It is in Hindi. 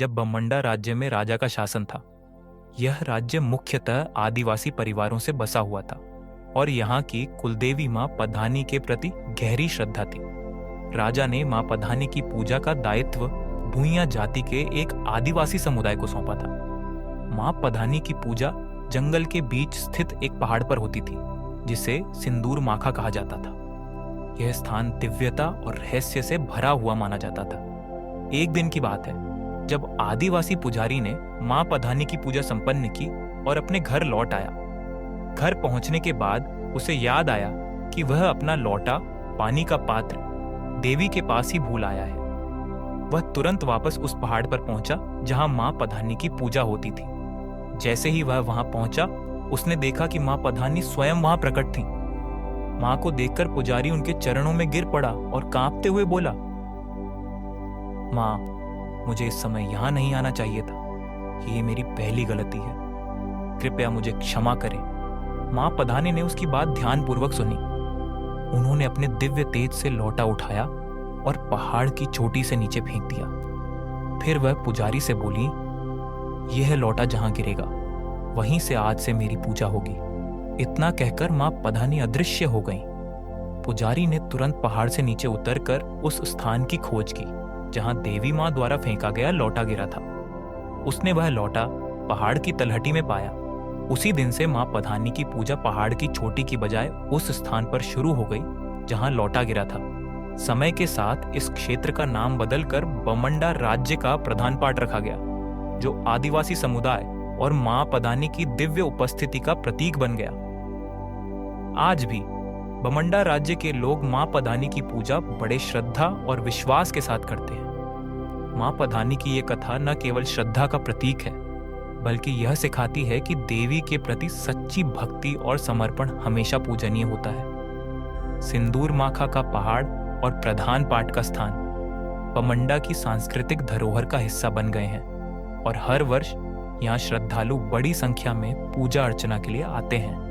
जब बमंडा राज्य में राजा का शासन था। यह राज्य मुख्यतः आदिवासी परिवारों से बसा हुआ था और यहाँ की कुलदेवी मां पधानी के प्रति गहरी श्रद्धा थी। राजा ने मां पधानी की पूजा का दायित्व भूइयां जाति के एक आदिवासी समुदाय को सौंपा था। मां पधानी की पूजा जंगल के बीच स्थित एक पहाड़ पर होती थी, जिसे सिंदूर माखा कहा जाता था। यह स्थान दिव्यता और रहस्य से भरा हुआ माना जाता था। एक दिन की बात है, जब आदिवासी पुजारी ने मां पधानी की पूजा संपन्न की और अपने घर लौट आया। घर पहुंचने के बाद उसे याद आया कि वह अपना लौटा पानी का पात्र देवी के पास ही भूल आया है। वह तुरंत वापस उस पहाड़ पर पहुंचा जहां मां पधानी की पूजा होती थी। जैसे ही वह वहां पहुंचा, उसने देखा कि मां पधानी स्वयं वहां प्रकट थी। मां को देखकर पुजारी उनके चरणों में गिर पड़ा और कांपते हुए बोला, मां, मुझे इस समय यहां नहीं आना चाहिए था। ये मेरी पहली गलती है। कृपया मुझे क्षमा करें। मां पधानी ने उसकी बात ध्यानपूर्वक सुनी। उन्होंने अपने दिव्य तेज से लौटा उठाया और पहाड़ की चोटी से नीचे फेंक दिया। फिर वह पुजारी से बोली, यह लौटा जहां गिरेगा, वहीं से आज से मेरी पूजा होगी। इतना कहकर मां पधानी अदृश्य हो गईं। पुजारी ने तुरंत पहाड़ से नीचे उतरकर उस स्थान की खोज की जहां देवी मां द्वारा फेंका गया लौटा गिरा था। उसने वह लौटा पहाड़ की तलहटी में पाया। उसी दिन से मां पधानी की पूजा पहाड़ की चोटी की बजाय उस स्थान पर शुरू हो गई जहां लौटा गिरा था। समय के साथ इस क्षेत्र का नाम बदलकर बमंडा राज्य का प्रधान पाठ रखा गया, जो आदिवासी समुदाय और मां पधानी की दिव्य उपस्थिति का प्रतीक बन गया। आज भी बमंडा राज्य के लोग मां पधानी की पूजा बड़े श्रद्धा और विश्वास के साथ करते हैं। मां पधानी की ये कथा न केवल श्रद्धा का प्रतीक है, बल्कि यह सिखाती है कि देवी के प्रति सच्ची भक्ति और समर्पण हमेशा पूजनीय होता है। सिंदूर माखा का पहाड़ और प्रधान पाठ का स्थान बमंडा की सांस्कृतिक धरोहर का हिस्सा बन गए हैं और हर वर्ष यहाँ श्रद्धालु बड़ी संख्या में पूजा अर्चना के लिए आते हैं।